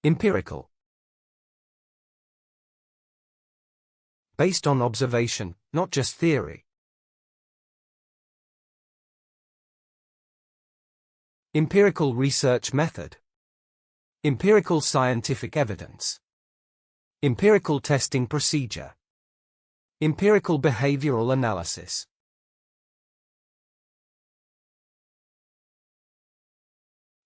Empirical. Based on observation, not just theory. Empirical research method. Empirical scientific evidence. Empirical testing procedure. Empirical behavioral analysis.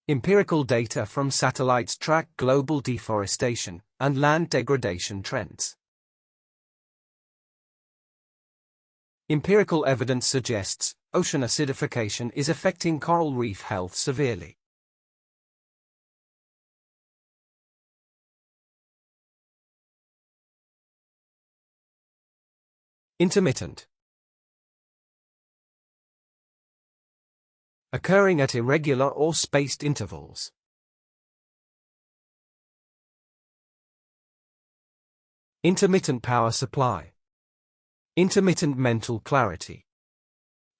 Empirical data from satellites track global deforestation and land degradation trends. Empirical evidence suggests ocean acidification is affecting coral reef health severely. Intermittent. Occurring at irregular or spaced intervals. Intermittent power supply. Intermittent mental clarity.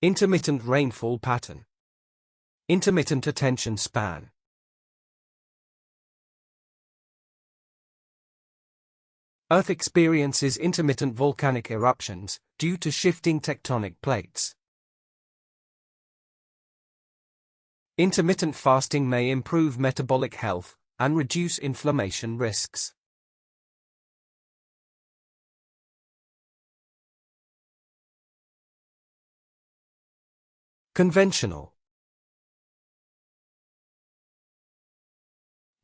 Intermittent rainfall pattern. Intermittent attention span. Earth experiences intermittent volcanic eruptions due to shifting tectonic plates. Intermittent fasting may improve metabolic health and reduce inflammation risks. Conventional.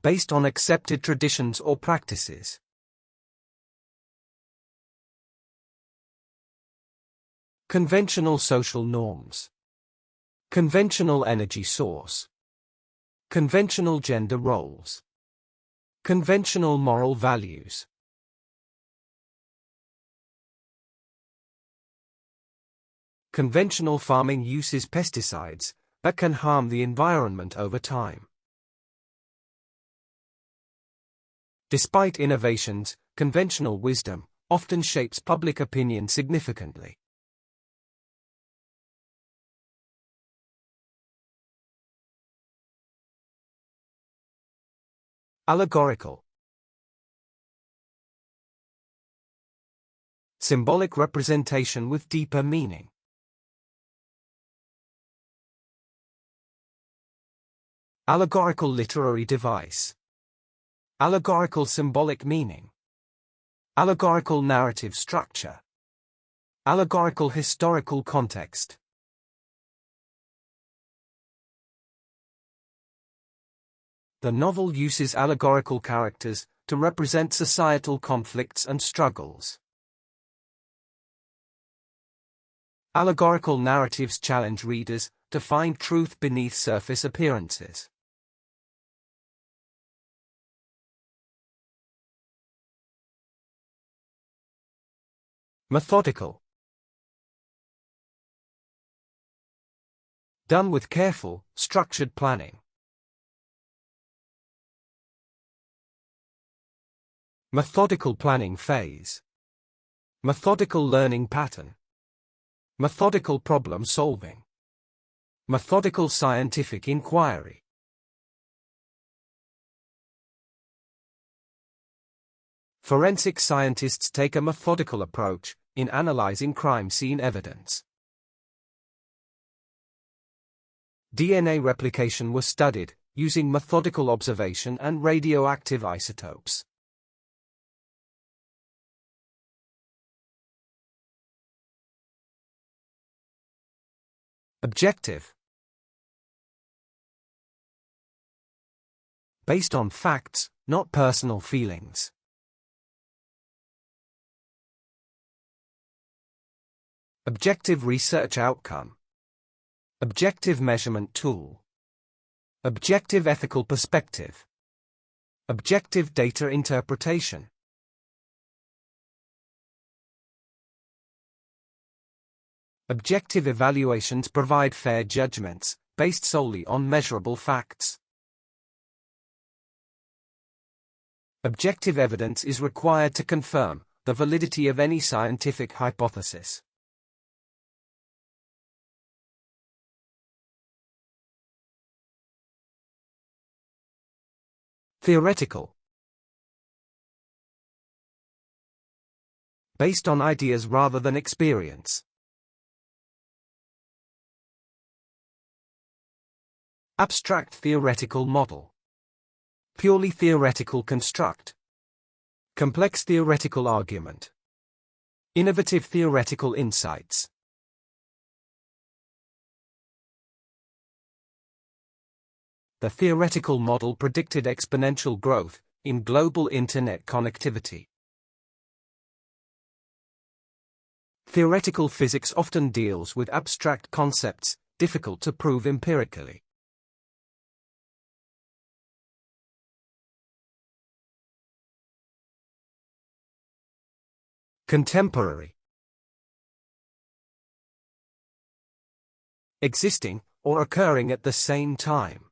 Based on accepted traditions or practices. Conventional social norms. Conventional energy source. Conventional gender roles. Conventional moral values. Conventional farming uses pesticides that can harm the environment over time. Despite innovations, conventional wisdom often shapes public opinion significantly. Allegorical. Symbolic representation with deeper meaning. Allegorical literary device. Allegorical symbolic meaning. Allegorical narrative structure. Allegorical historical context. The novel uses allegorical characters to represent societal conflicts and struggles. Allegorical narratives challenge readers to find truth beneath surface appearances. Methodical. Done with careful, structured planning. Methodical planning phase. Methodical learning pattern. Methodical problem solving. Methodical scientific inquiry. Forensic scientists take a methodical approach in analyzing crime scene evidence. DNA replication was studied using methodical observation and radioactive isotopes. Objective. Based on facts, not personal feelings. Objective research outcome. Objective measurement tool. Objective ethical perspective. Objective data interpretation. Objective evaluations provide fair judgments, based solely on measurable facts. Objective evidence is required to confirm the validity of any scientific hypothesis. Theoretical. based on ideas rather than experience. Abstract theoretical model. Purely theoretical construct. Complex theoretical argument. Innovative theoretical insights. The theoretical model predicted exponential growth in global internet connectivity. Theoretical physics often deals with abstract concepts, difficult to prove empirically. Contemporary. Existing, or occurring at the same time.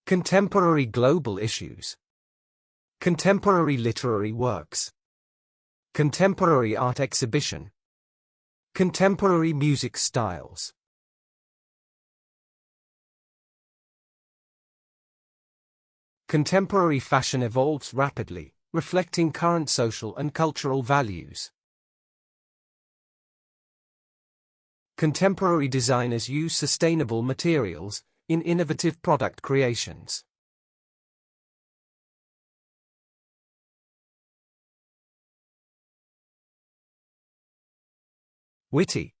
Contemporary global issues. Contemporary literary works. Contemporary art exhibition. Contemporary music styles. Contemporary fashion evolves rapidly, reflecting current social and cultural values. Contemporary designers use sustainable materials in innovative product creations. Witty.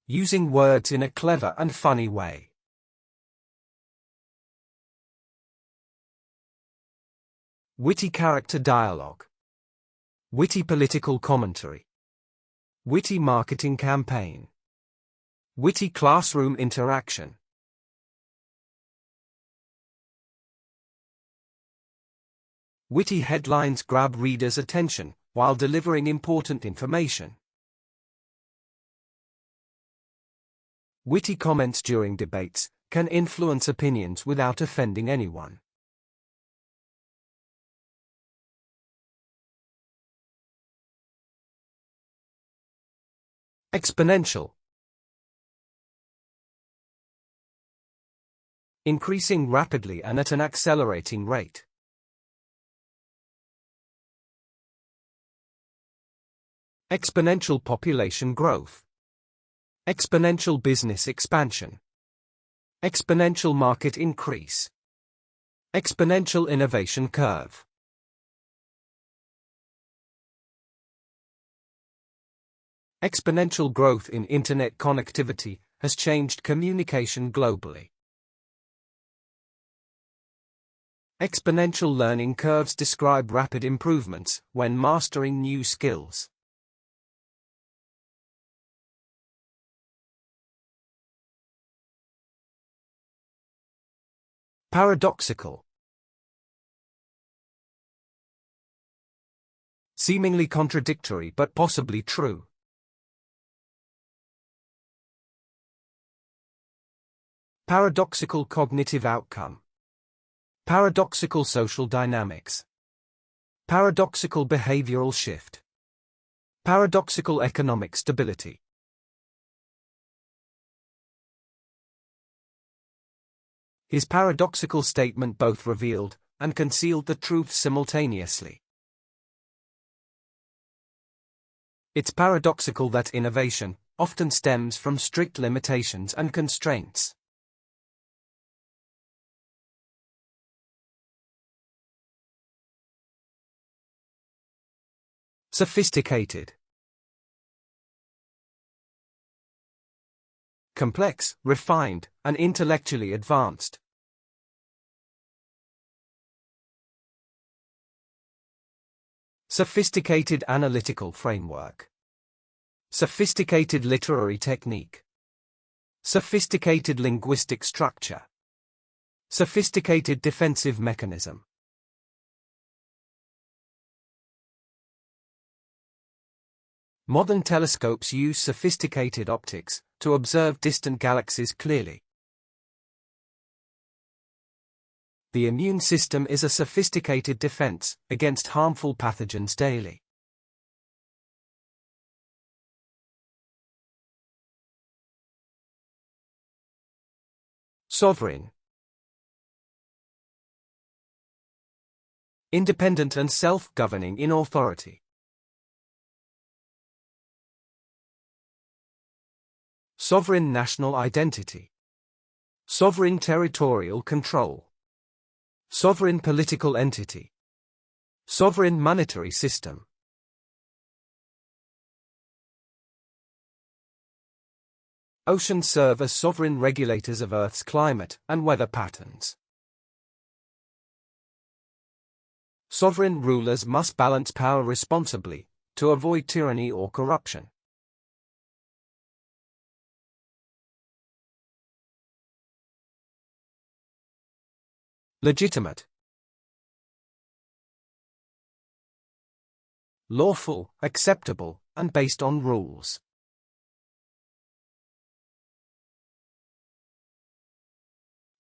Using words in a clever and funny way. Witty character dialogue. Witty political commentary. Witty marketing campaign. Witty classroom interaction. Witty headlines grab readers' attention while delivering important information. Witty comments during debates can influence opinions without offending anyone. Exponential. Increasing rapidly and at an accelerating rate. Exponential population growth. Exponential business expansion. Exponential market increase. Exponential innovation curve. Exponential growth in internet connectivity has changed communication globally. Exponential learning curves describe rapid improvements when mastering new skills. Paradoxical. Seemingly contradictory but possibly true. Paradoxical cognitive outcome. Paradoxical social dynamics. Paradoxical behavioral shift. Paradoxical economic stability. His paradoxical statement both revealed and concealed the truth simultaneously. It's paradoxical that innovation often stems from strict limitations and constraints. Sophisticated. Complex, refined, and intellectually advanced. Sophisticated analytical framework. Sophisticated literary technique. Sophisticated linguistic structure. Sophisticated defensive mechanism. Modern telescopes use sophisticated optics to observe distant galaxies clearly. The immune system is a sophisticated defense against harmful pathogens daily. Sovereign. Independent and self-governing in authority. Sovereign national identity. Sovereign territorial control. Sovereign political entity. Sovereign monetary system. Oceans serve as sovereign regulators of Earth's climate and weather patterns. Sovereign rulers must balance power responsibly, to avoid tyranny or corruption. Legitimate. Lawful, acceptable, and based on rules.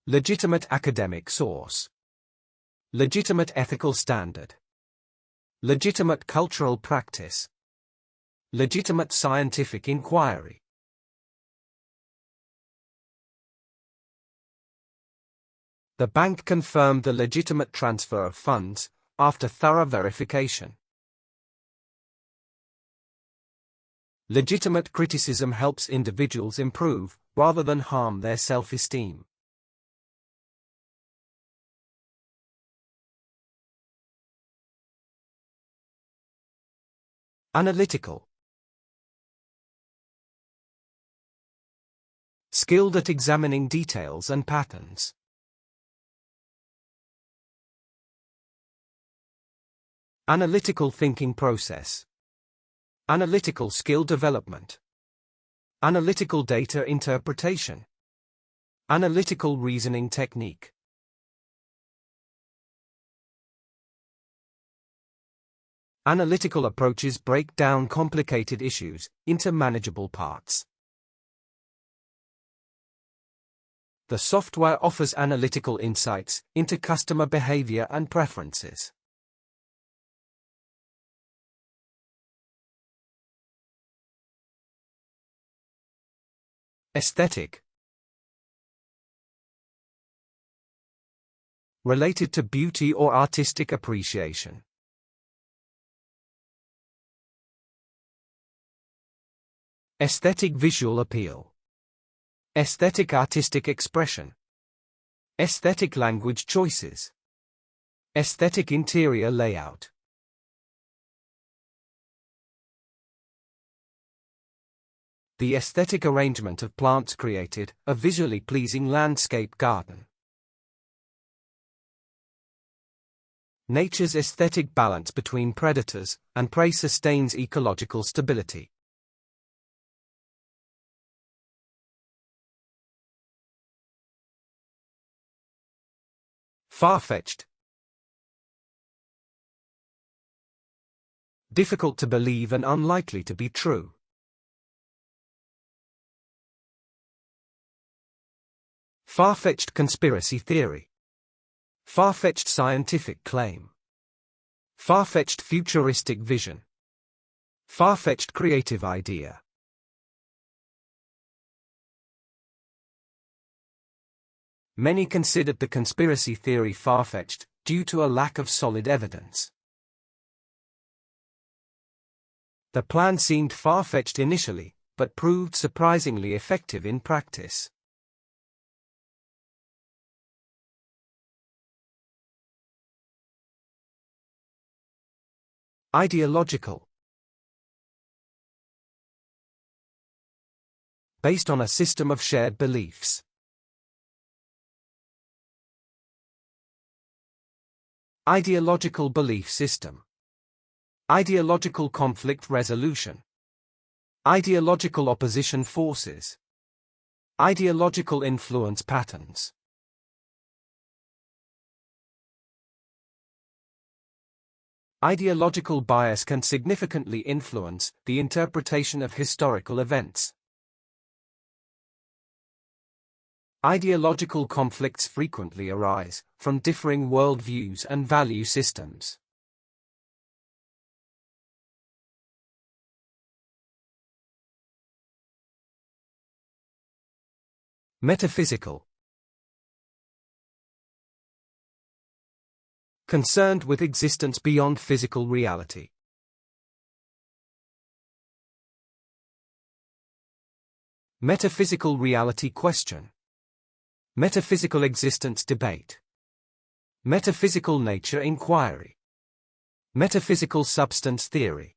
Legitimate academic source. Legitimate ethical standard. Legitimate cultural practice. Legitimate scientific inquiry. The bank confirmed the legitimate transfer of funds, after thorough verification. Legitimate criticism helps individuals improve, rather than harm their self-esteem. Analytical. Skilled at examining details and patterns. Analytical thinking process. Analytical skill development. Analytical data interpretation. Analytical reasoning technique. Analytical approaches break down complicated issues into manageable parts. The software offers analytical insights into customer behavior and preferences. Aesthetic. Related to beauty or artistic appreciation. Aesthetic visual appeal. Aesthetic artistic expression. Aesthetic language choices. Aesthetic interior layout. The aesthetic arrangement of plants created a visually pleasing landscape garden. Nature's aesthetic balance between predators and prey sustains ecological stability. Far-fetched. Difficult to believe and unlikely to be true. Far-fetched conspiracy theory. Far-fetched scientific claim. Far-fetched futuristic vision. Far-fetched creative idea. Many considered the conspiracy theory far-fetched due to a lack of solid evidence. The plan seemed far-fetched initially, but proved surprisingly effective in practice. Ideological. Based on a system of shared beliefs. Ideological belief system. Ideological conflict resolution. Ideological opposition forces. Ideological influence patterns. Ideological bias can significantly influence the interpretation of historical events. Ideological conflicts frequently arise from differing worldviews and value systems. Metaphysical. Concerned with existence beyond physical reality. Metaphysical reality question. Metaphysical existence debate. Metaphysical nature inquiry. Metaphysical substance theory.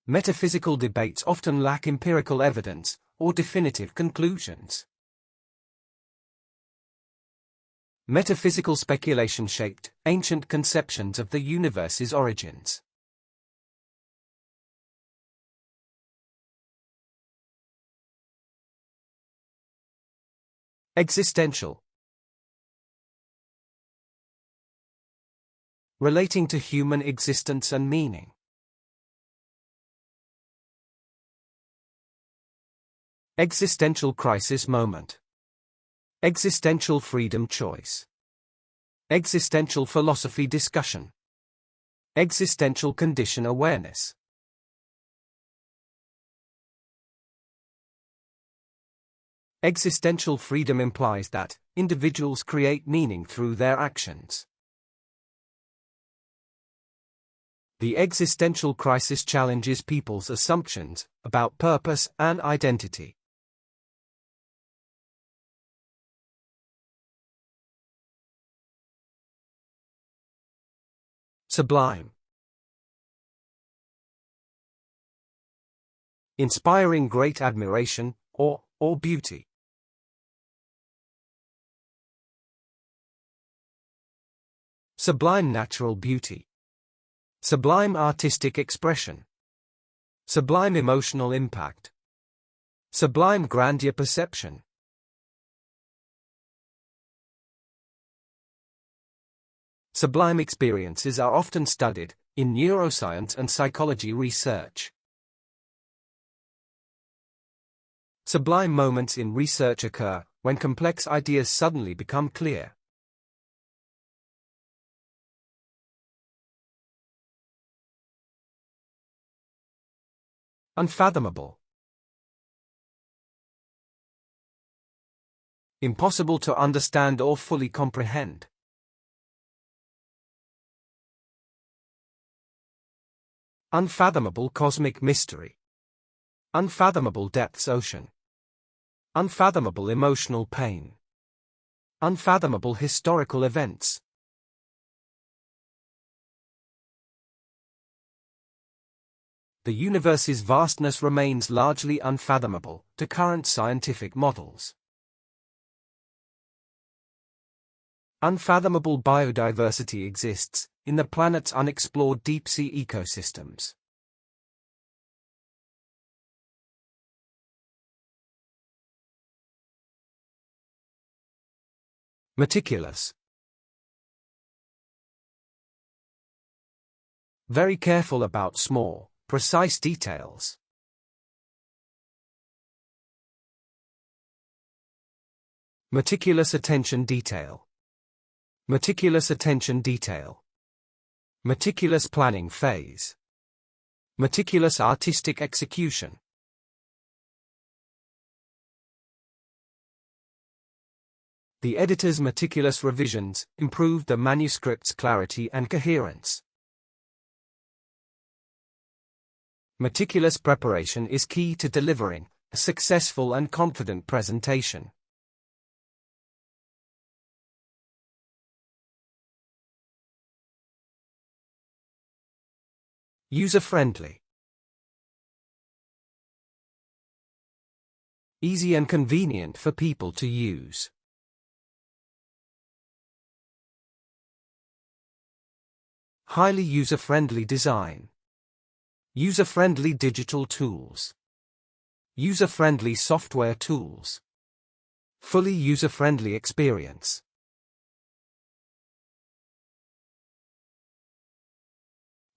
Metaphysical debates often lack empirical evidence or definitive conclusions. Metaphysical speculation shaped ancient conceptions of the universe's origins. Existential. Relating to human existence and meaning. Existential crisis moment. Existential freedom choice. Existential philosophy discussion. Existential condition awareness. Existential freedom implies that individuals create meaning through their actions. The existential crisis challenges people's assumptions about purpose and identity. Sublime. Inspiring great admiration or beauty. Sublime natural beauty. Sublime artistic expression. Sublime emotional impact. Sublime grandeur perception. Sublime experiences are often studied in neuroscience and psychology research. Sublime moments in research occur when complex ideas suddenly become clear. Unfathomable. Impossible to understand or fully comprehend. Unfathomable cosmic mystery. Unfathomable depths ocean. Unfathomable emotional pain. Unfathomable historical events. The universe's vastness remains largely unfathomable to current scientific models. Unfathomable biodiversity exists in the planet's unexplored deep-sea ecosystems. Meticulous. Very careful about small, precise details. Meticulous attention detail. Meticulous attention detail. Meticulous planning phase. Meticulous artistic execution. The editor's meticulous revisions improved the manuscript's clarity and coherence. Meticulous preparation is key to delivering a successful and confident presentation. User-friendly. Easy and convenient for people to use. Highly user-friendly design. User-friendly digital tools. User-friendly software tools. Fully user-friendly experience.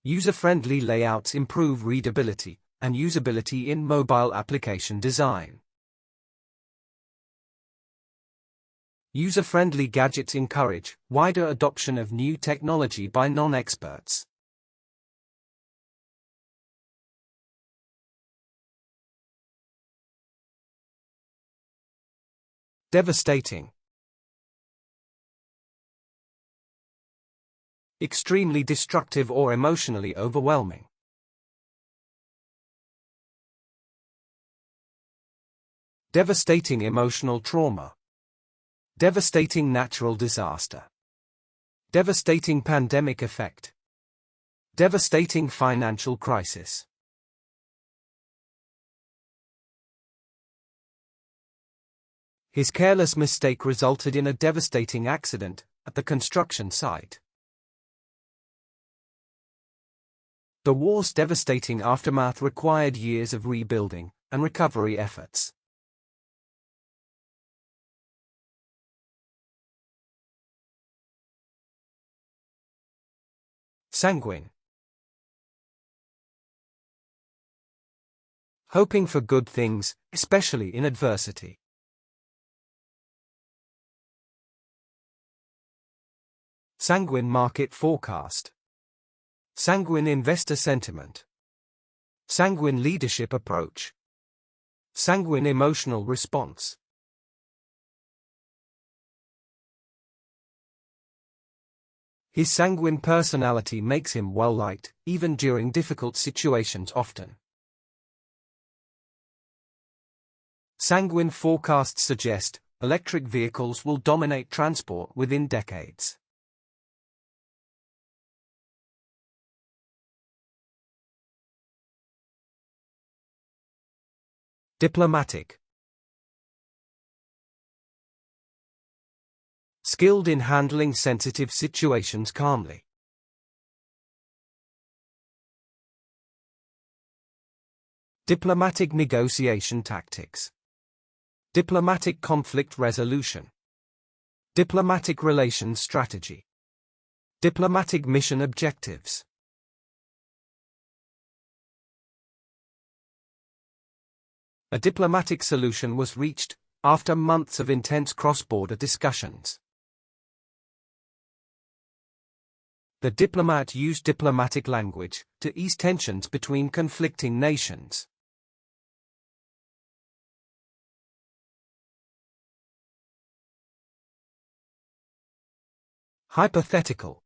User-friendly layouts improve readability and usability in mobile application design. User-friendly gadgets encourage wider adoption of new technology by non-experts. Devastating. Extremely destructive or emotionally overwhelming. Devastating emotional trauma. Devastating natural disaster. Devastating pandemic effect. Devastating financial crisis. His careless mistake resulted in a devastating accident at the construction site. The war's devastating aftermath required years of rebuilding and recovery efforts. Sanguine. Hoping for good things, especially in adversity. Sanguine market forecast. Sanguine investor sentiment. Sanguine leadership approach. Sanguine emotional response. His sanguine personality makes him well-liked, even during difficult situations often. Sanguine forecasts suggest electric vehicles will dominate transport within decades. Diplomatic. Skilled in handling sensitive situations calmly. Diplomatic negotiation tactics. Diplomatic conflict resolution. Diplomatic relations strategy. Diplomatic mission objectives. A diplomatic solution was reached after months of intense cross-border discussions. The diplomat used diplomatic language to ease tensions between conflicting nations. Hypothetical.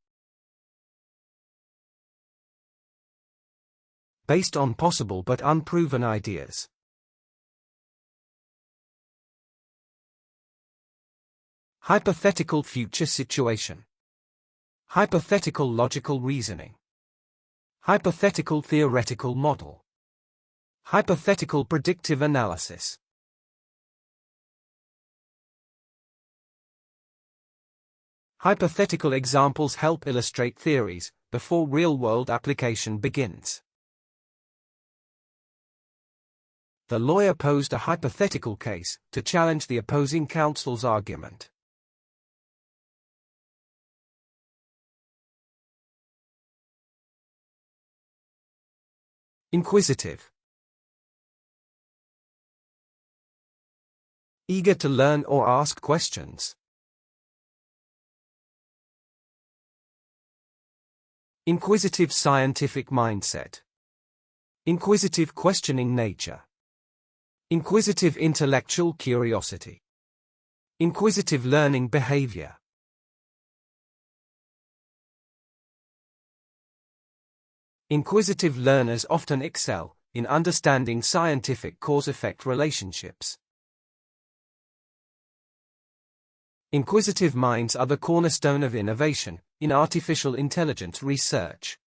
Based on possible but unproven ideas. Hypothetical future situation. Hypothetical logical reasoning. Hypothetical theoretical model. Hypothetical predictive analysis. Hypothetical examples help illustrate theories before real-world application begins. The lawyer posed a hypothetical case to challenge the opposing counsel's argument. Inquisitive. Eager to learn or ask questions. Inquisitive scientific mindset. Inquisitive questioning nature. Inquisitive intellectual curiosity. Inquisitive learning behavior. Inquisitive learners often excel in understanding scientific cause-effect relationships. Inquisitive minds are the cornerstone of innovation in artificial intelligence research.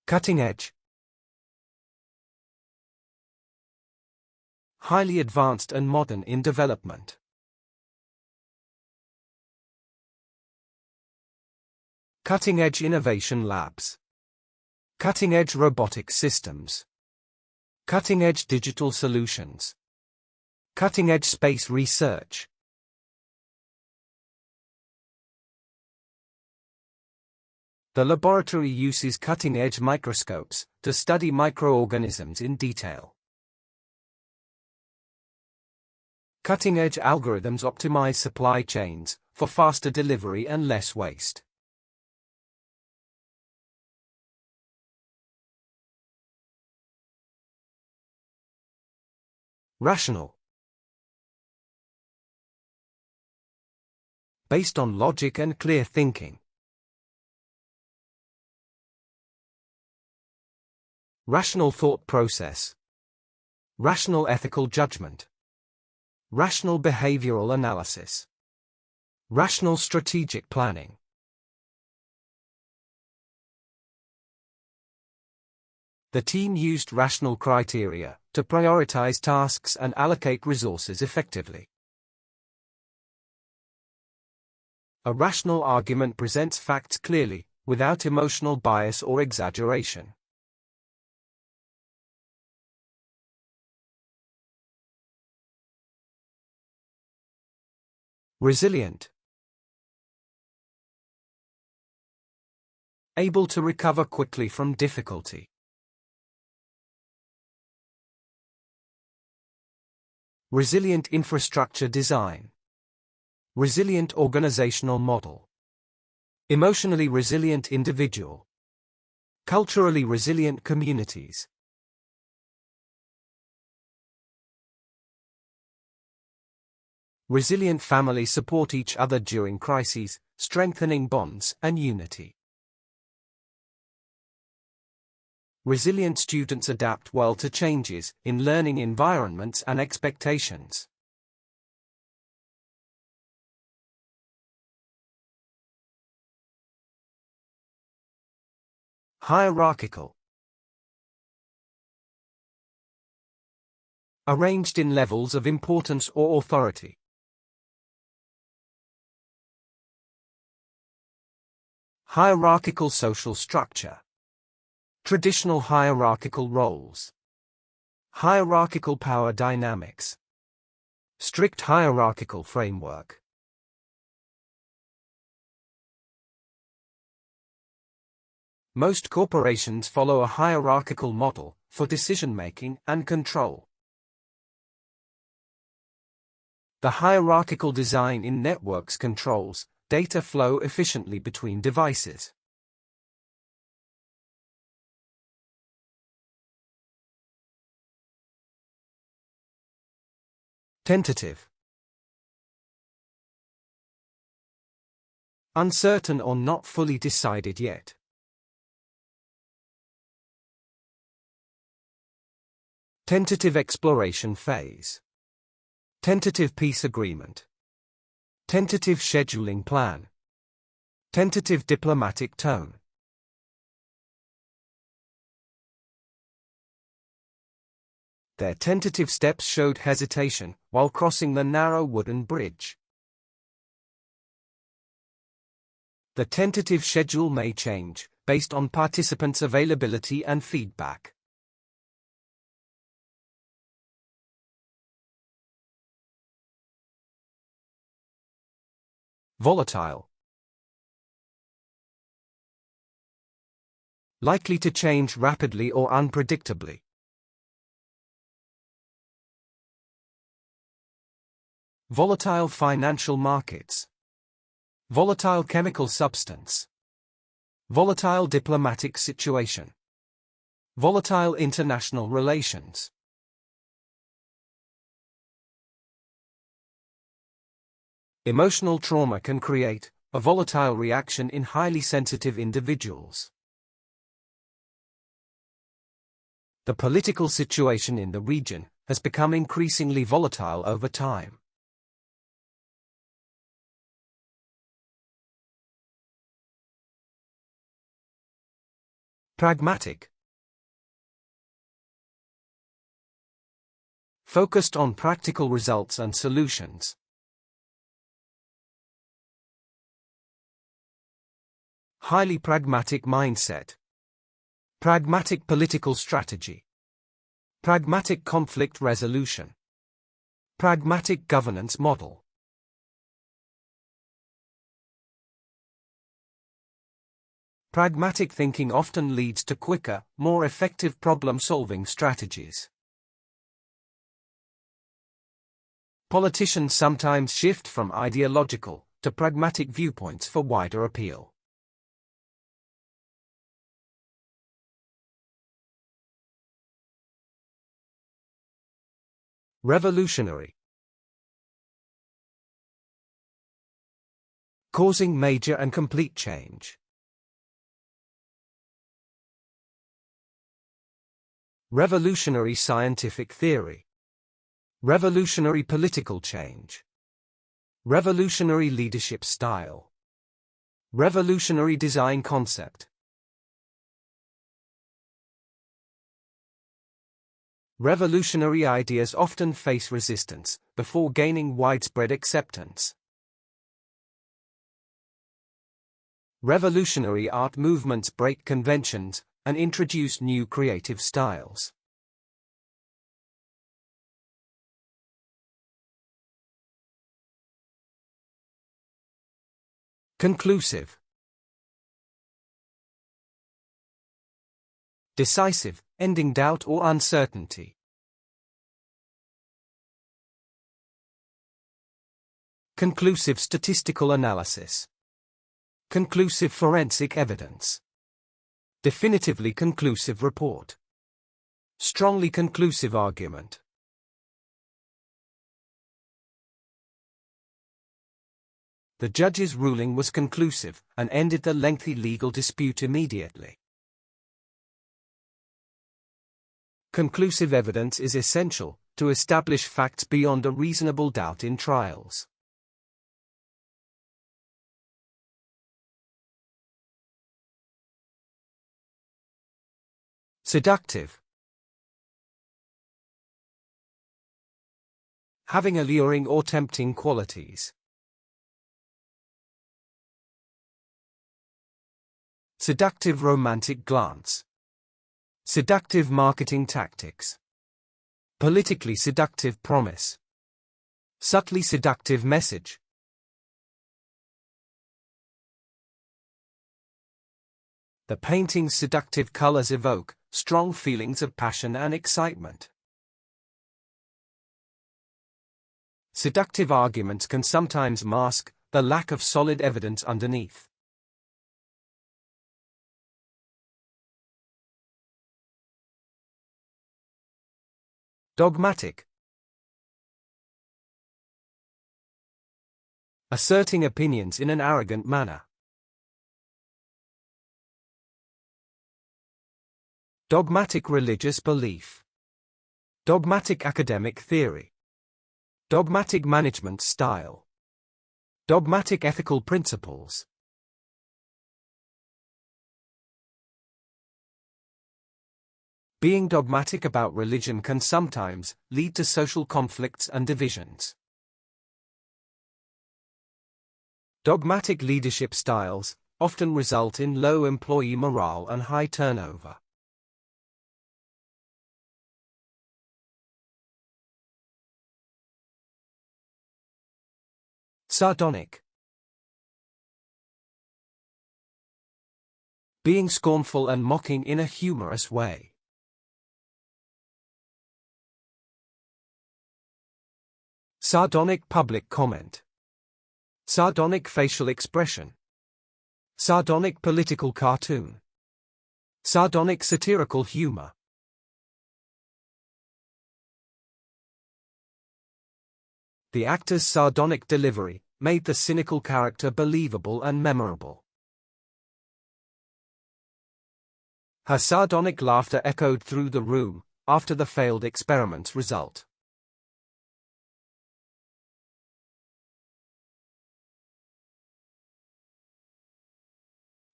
Cutting edge. Highly advanced and modern in development. Cutting-edge innovation labs. Cutting-edge robotic systems. Cutting-edge digital solutions. Cutting-edge space research. The laboratory uses cutting-edge microscopes to study microorganisms in detail. Cutting-edge algorithms optimize supply chains for faster delivery and less waste. Rational. Based on logic and clear thinking. Rational thought process. Rational ethical judgment. Rational behavioral analysis. Rational strategic planning. The team used rational criteria to prioritize tasks and allocate resources effectively. A rational argument presents facts clearly, without emotional bias or exaggeration. Resilient. Able to recover quickly from difficulty. Resilient infrastructure design. Resilient organizational model. Emotionally resilient individual. Culturally resilient communities. Resilient families support each other during crises, strengthening bonds and unity. Resilient students adapt well to changes in learning environments and expectations. Hierarchical. Arranged in levels of importance or authority. Hierarchical social structure. Traditional hierarchical roles. Hierarchical power dynamics. Strict hierarchical framework. Most corporations follow a hierarchical model for decision-making and control. The hierarchical design in networks controls data flow efficiently between devices. Tentative. Uncertain or not fully decided yet. Tentative exploration phase. Tentative peace agreement. Tentative scheduling plan. Tentative diplomatic tone. Their tentative steps showed hesitation while crossing the narrow wooden bridge. The tentative schedule may change based on participants' availability and feedback. Volatile. Likely to change rapidly or unpredictably. Volatile financial markets. Volatile chemical substance. Volatile diplomatic situation. Volatile international relations. Emotional trauma can create a volatile reaction in highly sensitive individuals. The political situation in the region has become increasingly volatile over time. Pragmatic. Focused on practical results and solutions. Highly pragmatic mindset. Pragmatic political strategy. Pragmatic conflict resolution. Pragmatic governance model. Pragmatic thinking often leads to quicker, more effective problem-solving strategies. Politicians sometimes shift from ideological to pragmatic viewpoints for wider appeal. Revolutionary. Causing major and complete change. Revolutionary scientific theory. Revolutionary political change. Revolutionary leadership style. Revolutionary design concept. Revolutionary ideas often face resistance before gaining widespread acceptance. Revolutionary art movements break conventions and introduce new creative styles. Conclusive. Decisive, ending doubt or uncertainty. Conclusive statistical analysis. Conclusive forensic evidence. Definitively conclusive report. Strongly conclusive argument. The judge's ruling was conclusive and ended the lengthy legal dispute immediately. Conclusive evidence is essential to establish facts beyond a reasonable doubt in trials. Seductive. Having alluring or tempting qualities. Seductive romantic glance. Seductive marketing tactics. Politically seductive promise. Subtly seductive message. The painting's seductive colors evoke strong feelings of passion and excitement. Seductive arguments can sometimes mask the lack of solid evidence underneath. Dogmatic. Asserting opinions in an arrogant manner. Dogmatic religious belief. Dogmatic academic theory. Dogmatic management style. Dogmatic ethical principles. Being dogmatic about religion can sometimes lead to social conflicts and divisions. Dogmatic leadership styles often result in low employee morale and high turnover. Sardonic. Being scornful and mocking in a humorous way. Sardonic public comment. Sardonic facial expression. Sardonic political cartoon. Sardonic satirical humor. The actor's sardonic delivery made the cynical character believable and memorable. Her sardonic laughter echoed through the room after the failed experiment's result.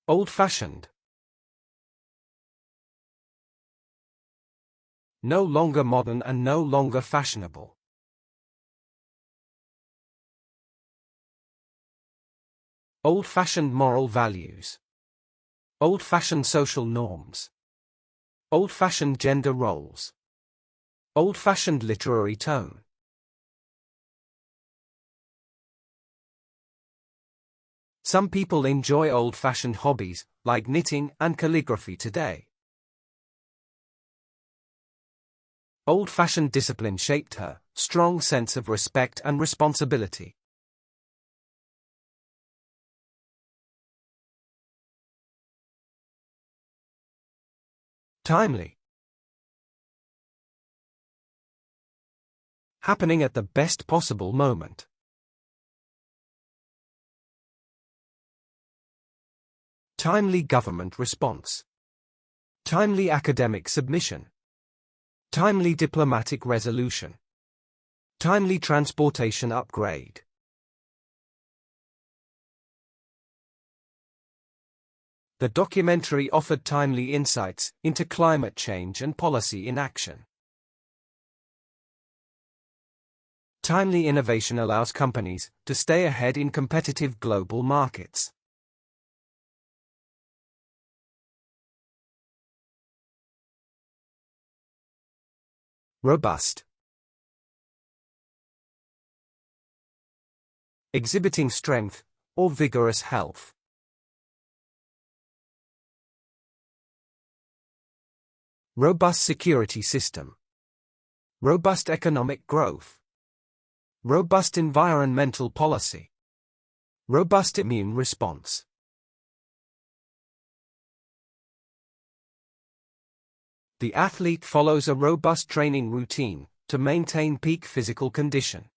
Old-fashioned. No longer modern and no longer fashionable. Old-fashioned moral values. Old-fashioned social norms. Old-fashioned gender roles. Old-fashioned literary tone. Some people enjoy old-fashioned hobbies, like knitting and calligraphy today. Old-fashioned discipline shaped her strong sense of respect and responsibility. Timely. happening at the best possible moment. Timely government response. Timely academic submission. Timely diplomatic resolution. Timely transportation upgrade. The documentary offered timely insights into climate change and policy in action. Timely innovation allows companies to stay ahead in competitive global markets. Robust. Exhibiting strength or vigorous health. Robust security system. Robust economic growth. Robust environmental policy. Robust immune response. The athlete follows a robust training routine to maintain peak physical condition.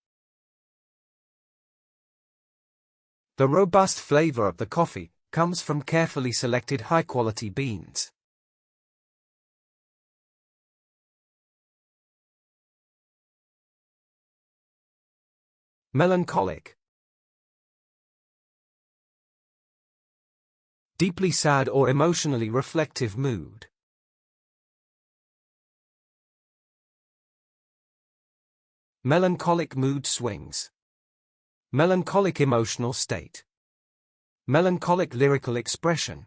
The robust flavor of the coffee comes from carefully selected high-quality beans. Melancholic. Deeply sad or emotionally reflective mood. Melancholic mood swings. Melancholic emotional state. Melancholic lyrical expression.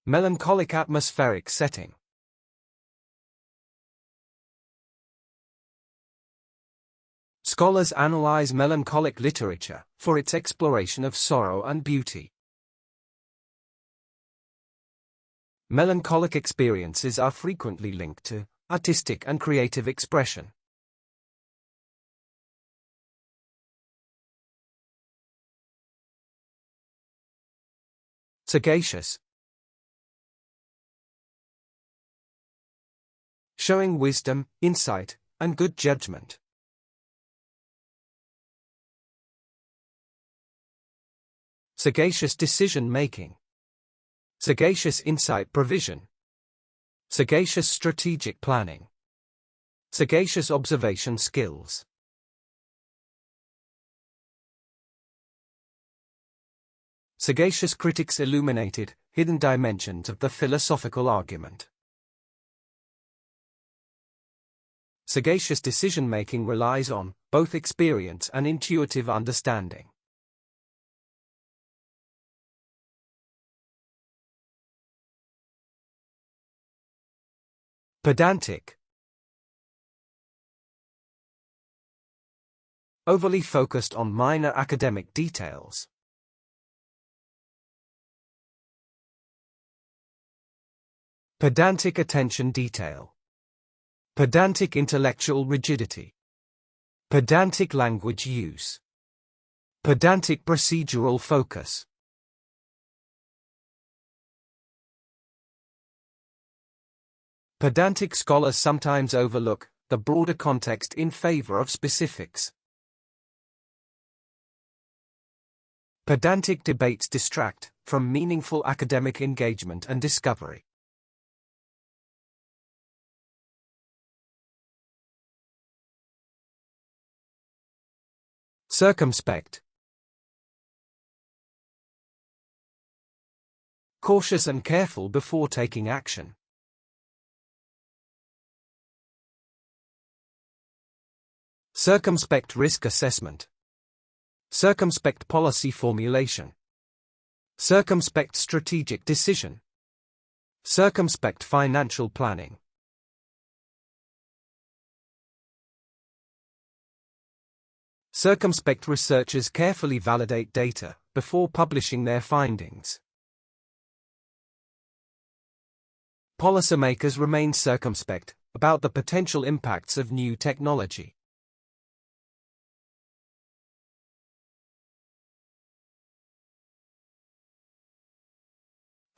Melancholic atmospheric setting. Scholars analyze melancholic literature for its exploration of sorrow and beauty. Melancholic experiences are frequently linked to artistic and creative expression. Sagacious. Showing wisdom, insight, and good judgment. Sagacious decision-making. Sagacious insight provision. Sagacious strategic planning. Sagacious observation skills. Sagacious critics illuminated hidden dimensions of the philosophical argument. Sagacious decision-making relies on both experience and intuitive understanding. Pedantic. Overly focused on minor academic details. Pedantic attention detail. Pedantic intellectual rigidity. Pedantic language use. Pedantic procedural focus. Pedantic scholars sometimes overlook the broader context in favor of specifics. Pedantic debates distract from meaningful academic engagement and discovery. Circumspect. Cautious and careful before taking action. Circumspect risk assessment. Circumspect policy formulation. Circumspect strategic decision. Circumspect financial planning. Circumspect researchers carefully validate data before publishing their findings. Policymakers remain circumspect about the potential impacts of new technology.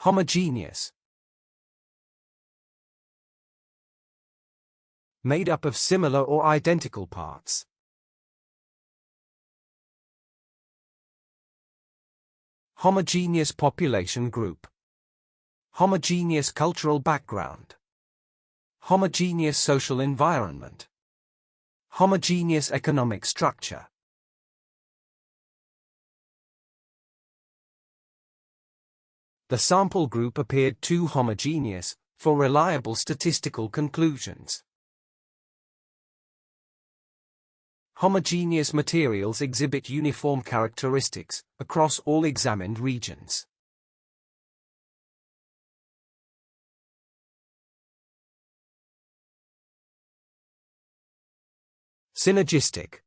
Homogeneous. made up of similar or identical parts. Homogeneous population group. Homogeneous cultural background. Homogeneous social environment. Homogeneous economic structure. The sample group appeared too homogeneous for reliable statistical conclusions. Homogeneous materials exhibit uniform characteristics across all examined regions. Synergistic.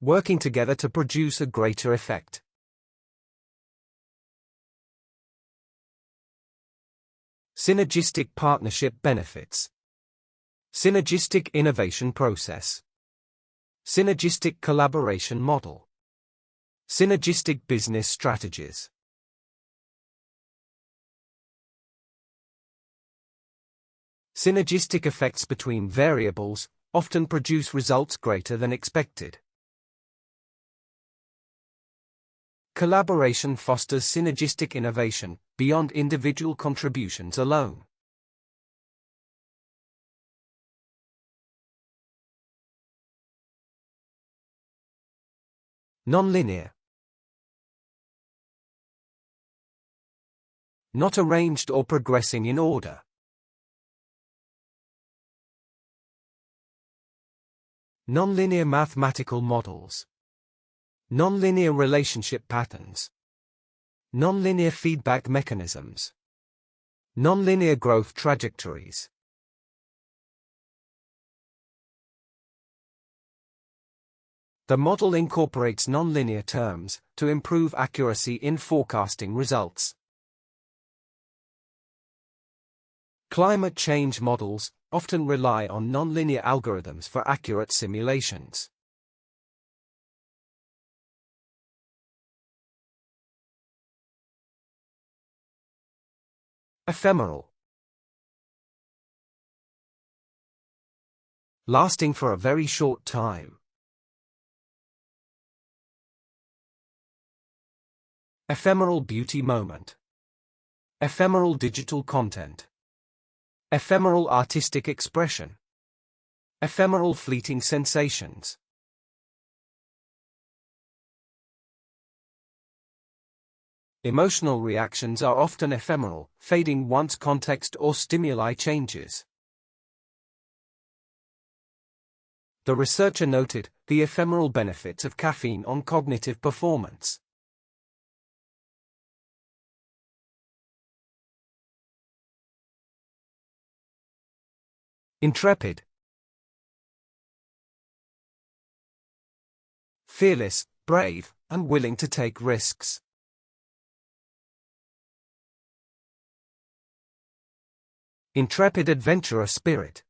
Working together to produce a greater effect. Synergistic partnership benefits. Synergistic innovation process. Synergistic collaboration model. Synergistic business strategies. Synergistic effects between variables often produce results greater than expected. Collaboration fosters synergistic innovation beyond individual contributions alone. Nonlinear. Not arranged or progressing in order. Nonlinear mathematical models. Nonlinear relationship patterns. Nonlinear feedback mechanisms. Nonlinear growth trajectories. The model incorporates nonlinear terms to improve accuracy in forecasting results. Climate change models often rely on nonlinear algorithms for accurate simulations. Ephemeral. Lasting for a very short time. Ephemeral beauty moment. Ephemeral digital content. Ephemeral artistic expression. Ephemeral fleeting sensations. Emotional reactions are often ephemeral, fading once context or stimuli changes. The researcher noted the ephemeral benefits of caffeine on cognitive performance. Intrepid. Fearless, brave, and willing to take risks. Intrepid adventurer spirit.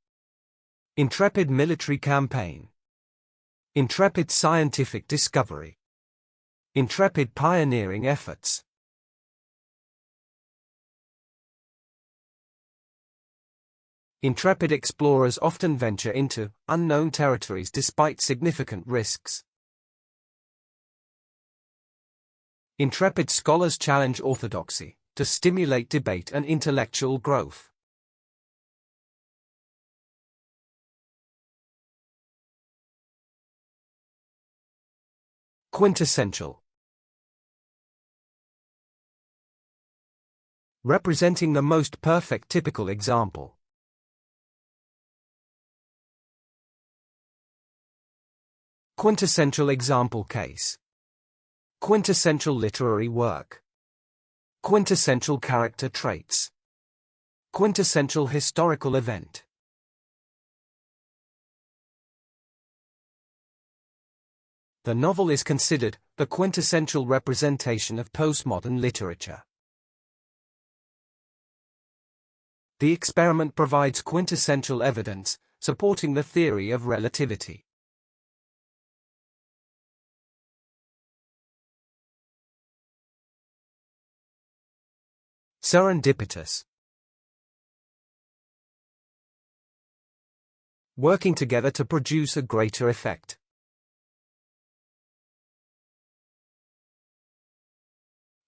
Intrepid military campaign. Intrepid scientific discovery. Intrepid pioneering efforts. Intrepid explorers often venture into unknown territories despite significant risks. Intrepid scholars challenge orthodoxy to stimulate debate and intellectual growth. Quintessential. Representing the most perfect typical example. Quintessential example case. Quintessential literary work. Quintessential character traits. Quintessential historical event. The novel is considered the quintessential representation of postmodern literature. The experiment provides quintessential evidence supporting the theory of relativity. Serendipitous. working together to produce a greater effect.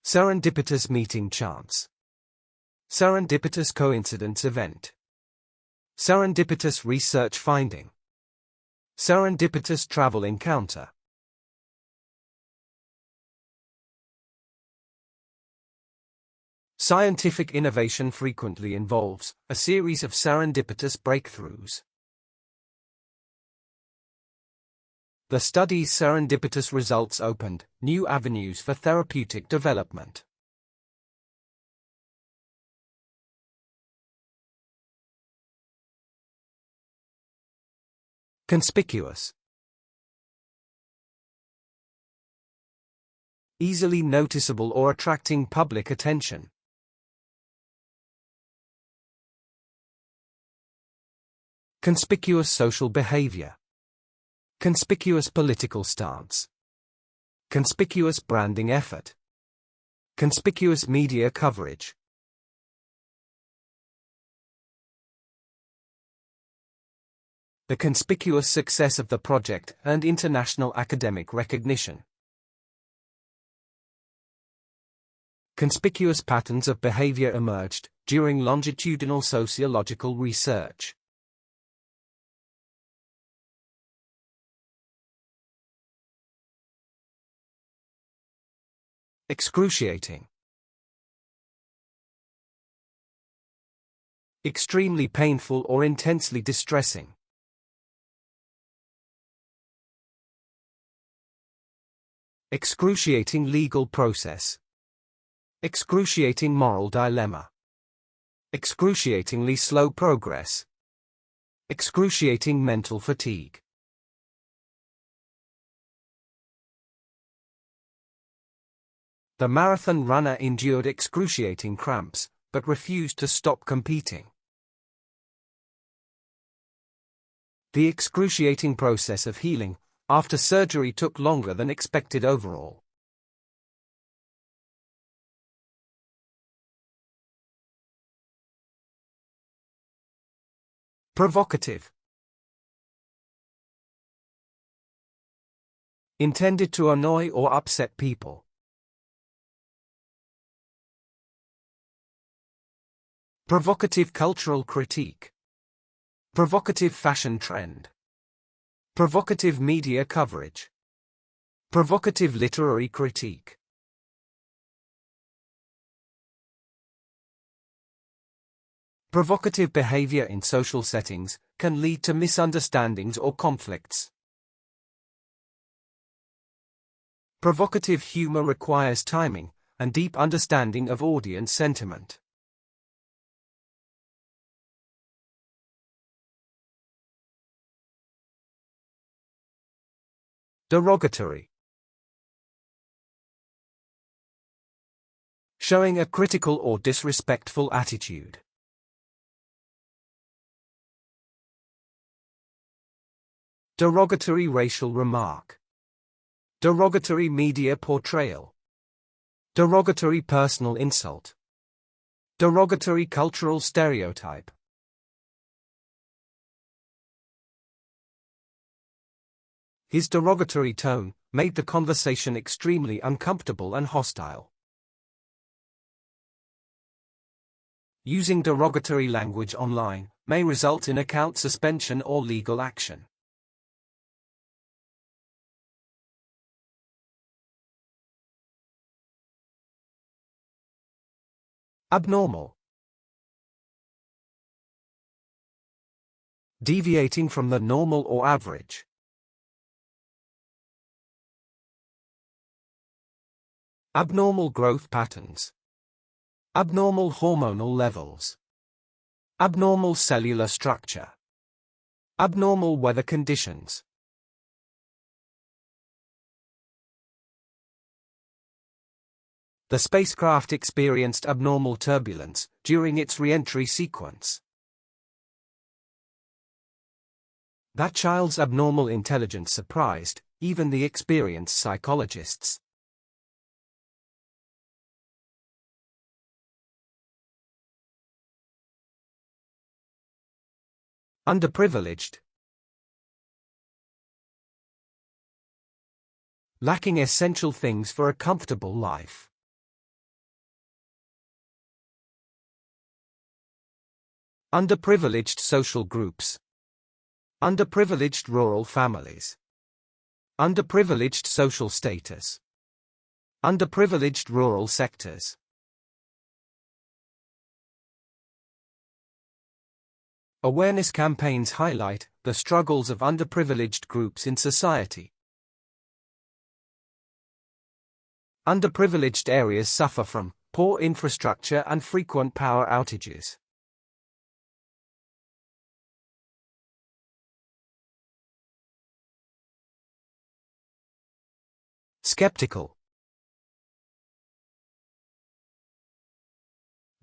Serendipitous meeting chance. Serendipitous coincidence event. Serendipitous research finding. Serendipitous travel encounter. Scientific innovation frequently involves a series of serendipitous breakthroughs. The study's serendipitous results opened new avenues for therapeutic development. Conspicuous. Easily noticeable or attracting public attention. Conspicuous social behavior. Conspicuous political stance. Conspicuous branding effort. Conspicuous media coverage. The conspicuous success of the project earned international academic recognition. Conspicuous patterns of behavior emerged during longitudinal sociological research. Excruciating. Extremely painful or intensely distressing. Excruciating legal process. Excruciating moral dilemma. Excruciatingly slow progress. Excruciating mental fatigue. The marathon runner endured excruciating cramps, but refused to stop competing. The excruciating process of healing after surgery took longer than expected overall. Provocative. Intended to annoy or upset people. Provocative cultural critique. Provocative fashion trend. Provocative media coverage. Provocative literary critique. Provocative behavior in social settings can lead to misunderstandings or conflicts. Provocative humor requires timing and deep understanding of audience sentiment. Derogatory. Showing a critical or disrespectful attitude. Derogatory racial remark. Derogatory media portrayal. Derogatory personal insult. Derogatory cultural stereotype. His derogatory tone made the conversation extremely uncomfortable and hostile. Using derogatory language online may result in account suspension or legal action. Abnormal. Deviating from the normal or average. Abnormal growth patterns. Abnormal hormonal levels. Abnormal cellular structure. Abnormal weather conditions. The spacecraft experienced abnormal turbulence during its re-entry sequence. That child's abnormal intelligence surprised even the experienced psychologists. Underprivileged. lacking essential things for a comfortable life. Underprivileged social groups. Underprivileged rural families. Underprivileged social status. Underprivileged rural sectors. Awareness campaigns highlight the struggles of underprivileged groups in society. Underprivileged areas suffer from poor infrastructure and frequent power outages. Skeptical.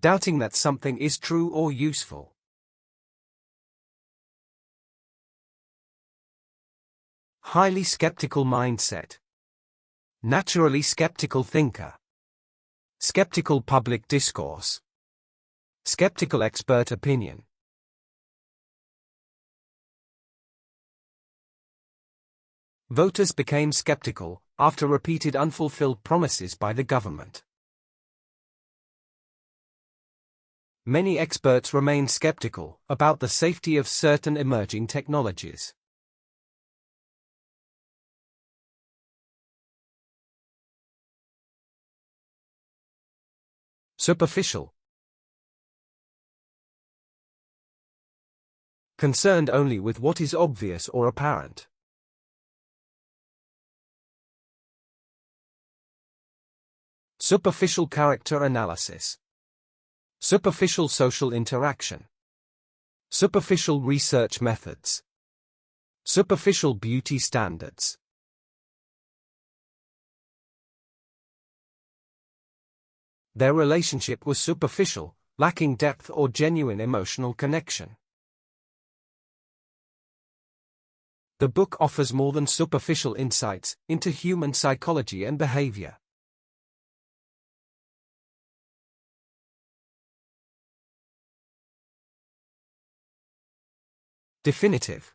Doubting that something is true or useful. Highly skeptical mindset. Naturally skeptical thinker. Skeptical public discourse. Skeptical expert opinion. Voters became skeptical after repeated unfulfilled promises by the government. Many experts remain skeptical about the safety of certain emerging technologies. Superficial. Concerned only with what is obvious or apparent. Superficial character analysis. Superficial social interaction. Superficial research methods. Superficial beauty standards. Their relationship was superficial, lacking depth or genuine emotional connection. The book offers more than superficial insights into human psychology and behavior. Definitive.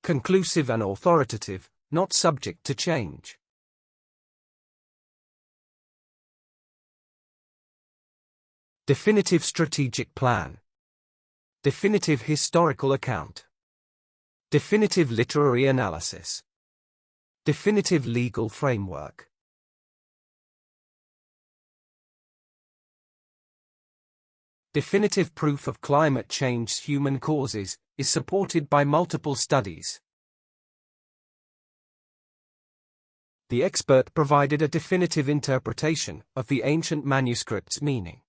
Conclusive and authoritative, not subject to change. Definitive strategic plan. Definitive historical account. Definitive literary analysis. Definitive legal framework. Definitive proof of climate change's human causes is supported by multiple studies. The expert provided a definitive interpretation of the ancient manuscript's meaning.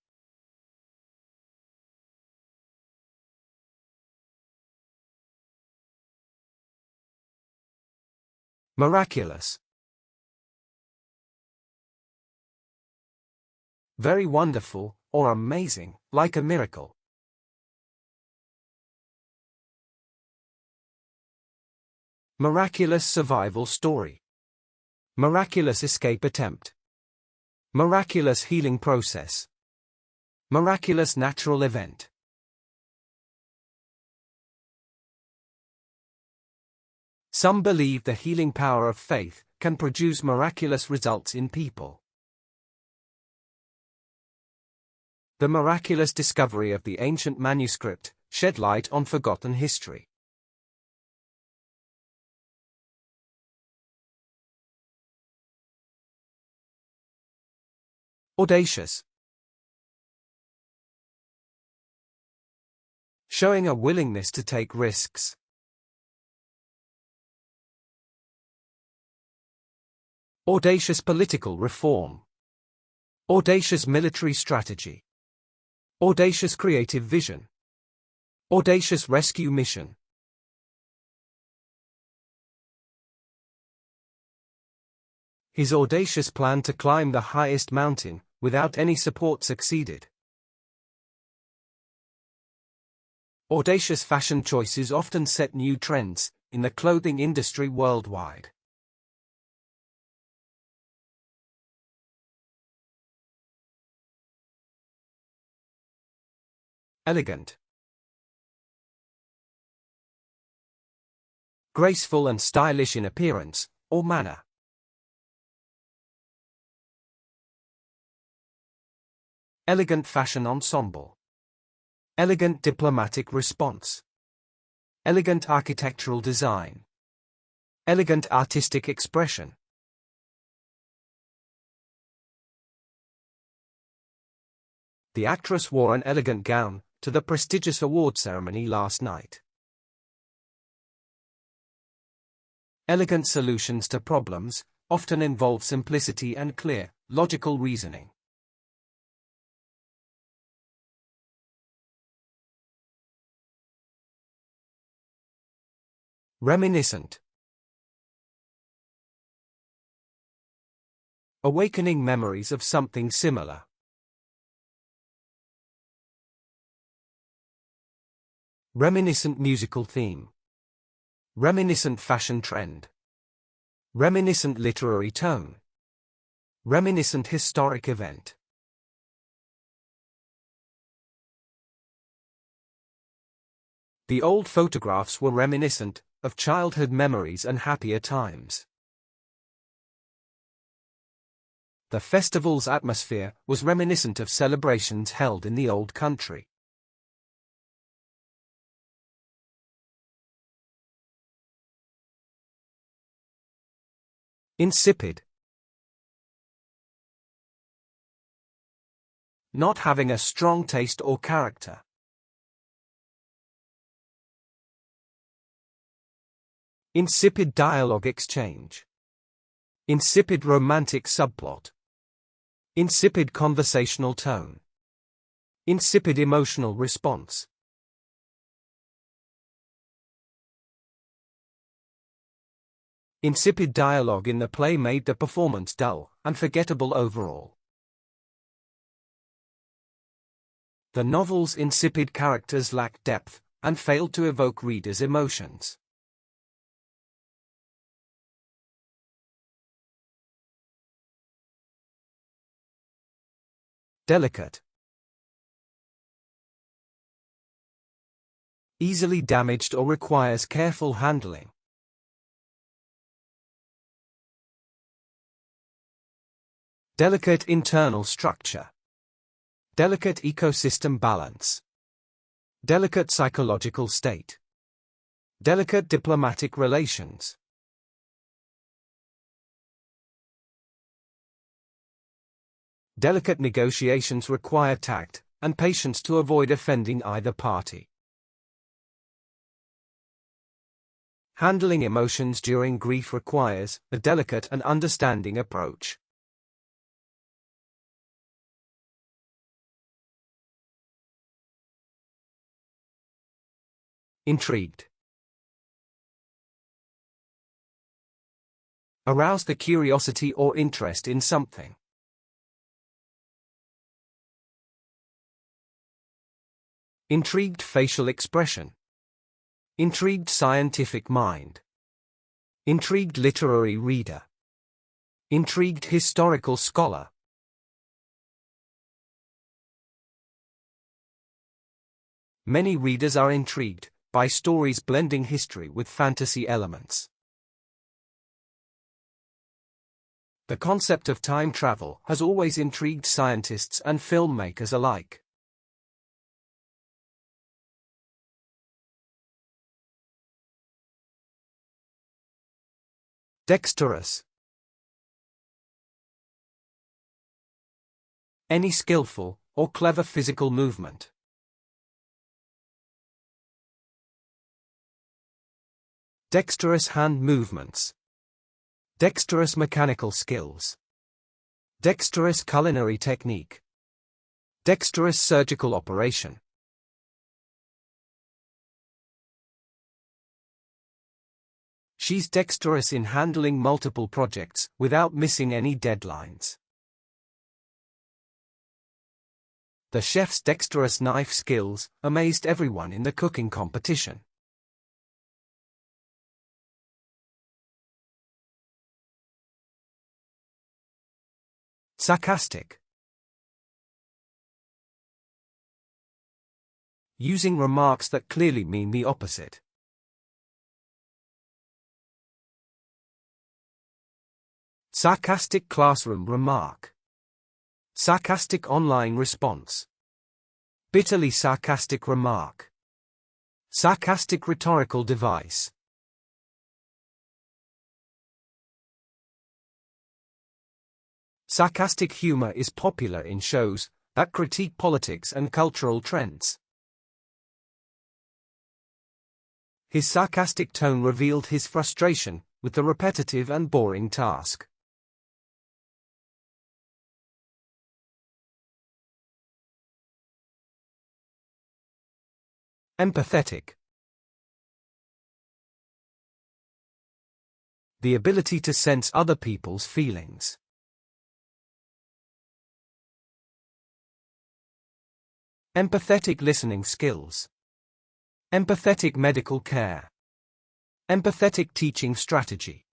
Miraculous. Very wonderful, or amazing, like a miracle. Miraculous survival story. Miraculous escape attempt. Miraculous healing process. Miraculous natural event. Some believe the healing power of faith can produce miraculous results in people. The miraculous discovery of the ancient manuscript shed light on forgotten history. Audacious. Showing a willingness to take risks. Audacious political reform. Audacious military strategy. Audacious creative vision. Audacious rescue mission. His audacious plan to climb the highest mountain without any support succeeded. Audacious fashion choices often set new trends in the clothing industry worldwide. Elegant. graceful and stylish in appearance or manner. Elegant fashion ensemble. Elegant diplomatic response. Elegant architectural design. Elegant artistic expression. The actress wore an elegant gown to the prestigious award ceremony last night. Elegant solutions to problems often involve simplicity and clear, logical reasoning. Reminiscent. Awakening memories of something similar. Reminiscent musical theme. Reminiscent fashion trend. Reminiscent literary tone. Reminiscent historic event. The old photographs were reminiscent of childhood memories and happier times. The festival's atmosphere was reminiscent of celebrations held in the old country. Insipid. Not having a strong taste or character. Insipid dialogue exchange. Insipid romantic subplot. Insipid conversational tone. Insipid emotional response. Insipid dialogue in the play made the performance dull and forgettable overall. The novel's insipid characters lacked depth and failed to evoke readers' emotions. Delicate. Easily damaged or requires careful handling. Delicate internal structure. Delicate ecosystem balance. Delicate psychological state. Delicate diplomatic relations. Delicate negotiations require tact and patience to avoid offending either party. Handling emotions during grief requires a delicate and understanding approach. Intrigued. Arouse the curiosity or interest in something. Intrigued facial expression. Intrigued scientific mind. Intrigued literary reader. Intrigued historical scholar. Many readers are intrigued by stories blending history with fantasy elements. The concept of time travel has always intrigued scientists and filmmakers alike. Dexterous. Any skillful or clever physical movement. Dexterous hand movements. Dexterous mechanical skills. Dexterous culinary technique. Dexterous surgical operation. She's dexterous in handling multiple projects without missing any deadlines. The chef's dexterous knife skills amazed everyone in the cooking competition. Sarcastic. Using remarks that clearly mean the opposite. Sarcastic classroom remark. Sarcastic online response. Bitterly sarcastic remark. Sarcastic rhetorical device. Sarcastic humor is popular in shows that critique politics and cultural trends. His sarcastic tone revealed his frustration with the repetitive and boring task. Empathetic. The ability to sense other people's feelings. Empathetic listening skills. Empathetic medical care. Empathetic teaching strategy.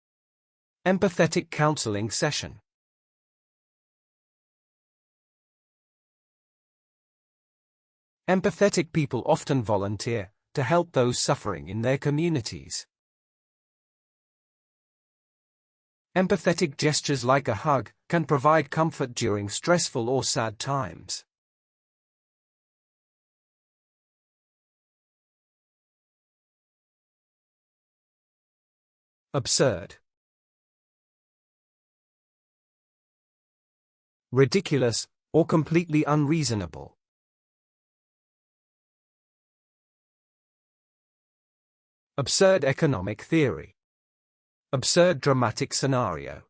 Empathetic counseling session. Empathetic people often volunteer to help those suffering in their communities. Empathetic gestures like a hug can provide comfort during stressful or sad times. Absurd. Ridiculous, or completely unreasonable. Absurd economic theory. Absurd dramatic scenario.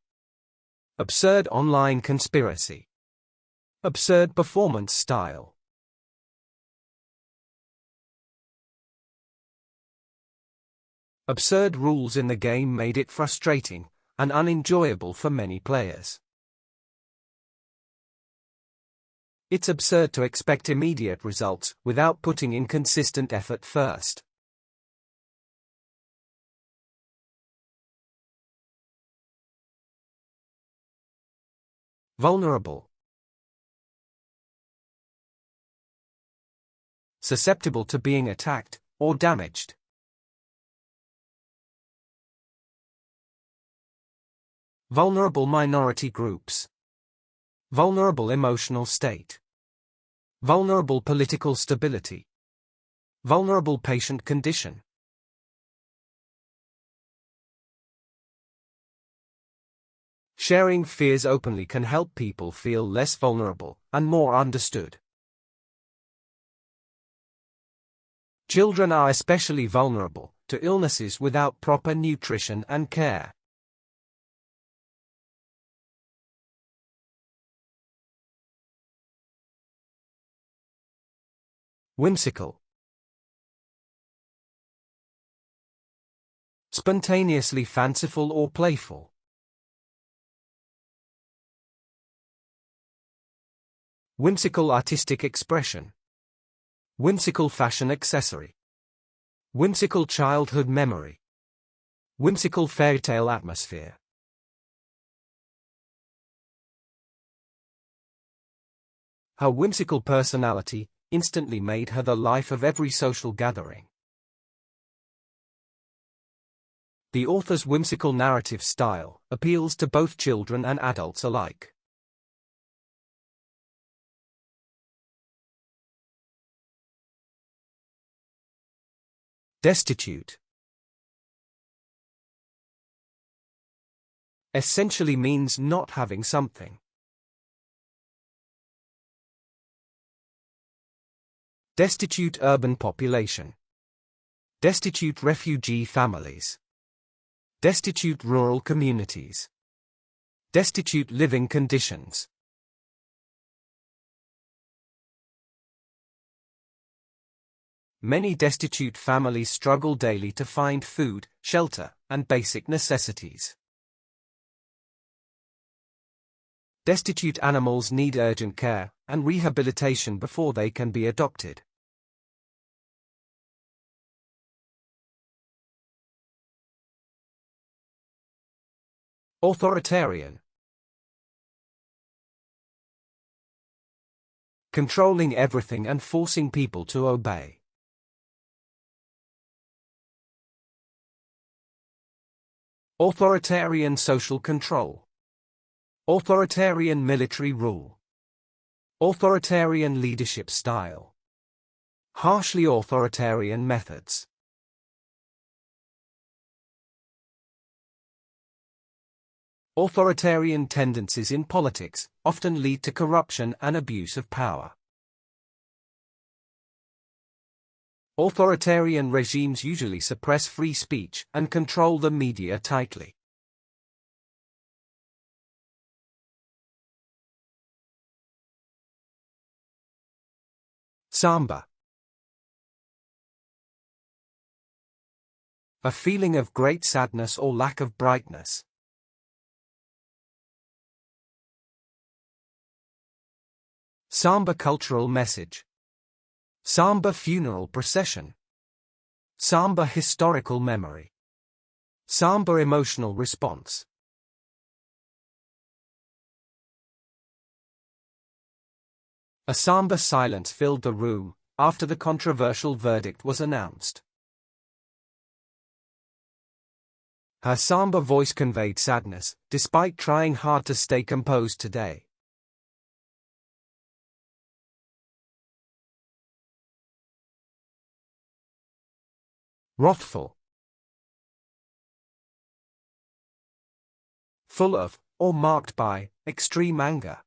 Absurd online conspiracy. Absurd performance style. Absurd rules in the game made it frustrating and unenjoyable for many players. It's absurd to expect immediate results without putting in consistent effort first. Vulnerable. Susceptible to being attacked or damaged. Vulnerable minority groups. Vulnerable emotional state. Vulnerable political stability. Vulnerable patient condition. Sharing fears openly can help people feel less vulnerable and more understood. Children are especially vulnerable to illnesses without proper nutrition and care. Whimsical. Spontaneously fanciful or playful. Whimsical artistic expression. Whimsical fashion accessory. Whimsical childhood memory. Whimsical fairytale atmosphere. Her whimsical personality instantly made her the life of every social gathering. The author's whimsical narrative style appeals to both children and adults alike. Destitute. Essentially means not having something. Destitute urban population. Destitute refugee families. Destitute rural communities. Destitute living conditions. Many destitute families struggle daily to find food, shelter, and basic necessities. Destitute animals need urgent care and rehabilitation before they can be adopted. Authoritarian. Controlling everything and forcing people to obey. Authoritarian social control. Authoritarian military rule. Authoritarian leadership style. Harshly authoritarian methods. Authoritarian tendencies in politics often lead to corruption and abuse of power. Authoritarian regimes usually suppress free speech and control the media tightly. Samba. A feeling of great sadness or lack of brightness. Samba cultural message. Samba funeral procession. Samba historical memory. Samba emotional response. A Samba silence filled the room after the controversial verdict was announced. Her Samba voice conveyed sadness, despite trying hard to stay composed today. Wrathful. Full of, or marked by, extreme anger.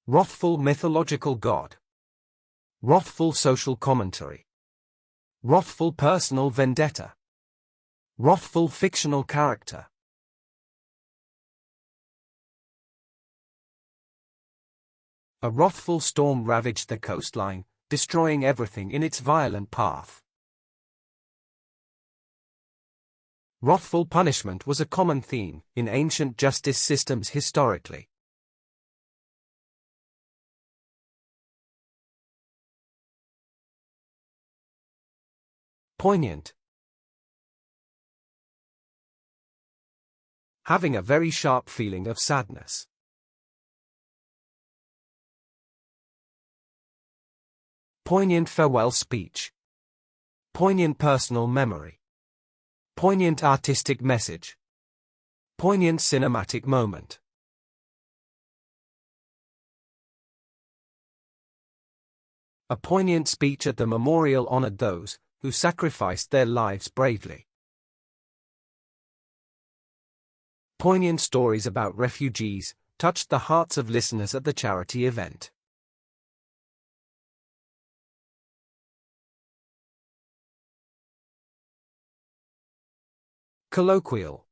Wrathful mythological god. Wrathful social commentary. Wrathful personal vendetta. Wrathful fictional character. A wrathful storm ravaged the coastline, destroying everything in its violent path. Wrathful punishment was a common theme in ancient justice systems historically. Poignant. Having a very sharp feeling of sadness. Poignant farewell speech. Poignant personal memory. Poignant artistic message. Poignant cinematic moment. A poignant speech at the memorial honored those who sacrificed their lives bravely. Poignant stories about refugees touched the hearts of listeners at the charity event. Colloquial.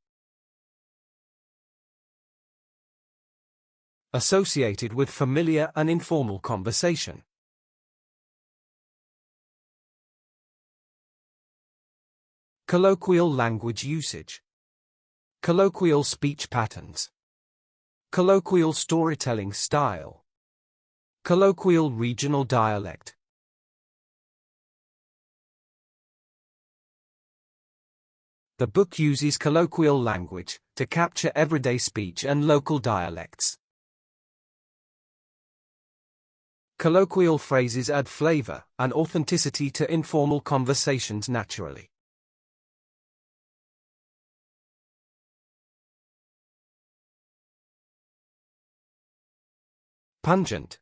Associated with familiar and informal conversation. Colloquial language usage. Colloquial speech patterns. Colloquial storytelling style. Colloquial regional dialect. The book uses colloquial language to capture everyday speech and local dialects. Colloquial phrases add flavor and authenticity to informal conversations naturally. Pungent.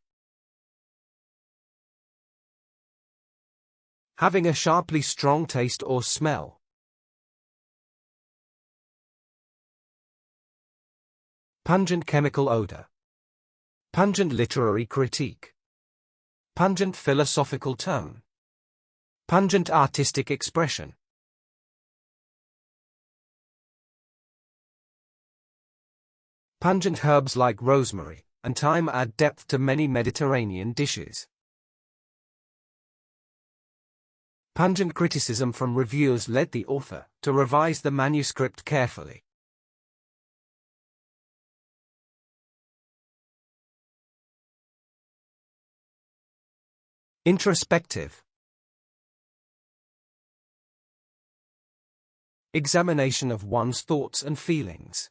Having a sharply strong taste or smell. Pungent chemical odor. Pungent literary critique. Pungent philosophical tone. Pungent artistic expression. Pungent herbs like rosemary and thyme add depth to many Mediterranean dishes. Pungent criticism from reviewers led the author to revise the manuscript carefully. Introspective. Examination of one's thoughts and feelings.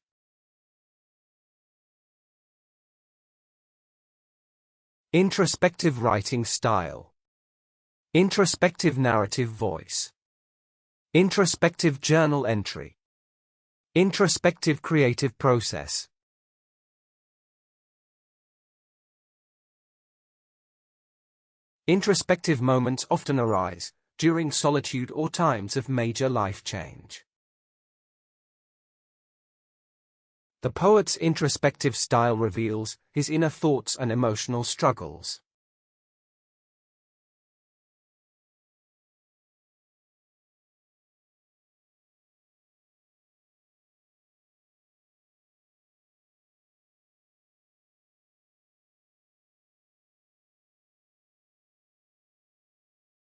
Introspective writing style. Introspective narrative voice. Introspective journal entry. Introspective creative process. Introspective moments often arise during solitude or times of major life change. The poet's introspective style reveals his inner thoughts and emotional struggles.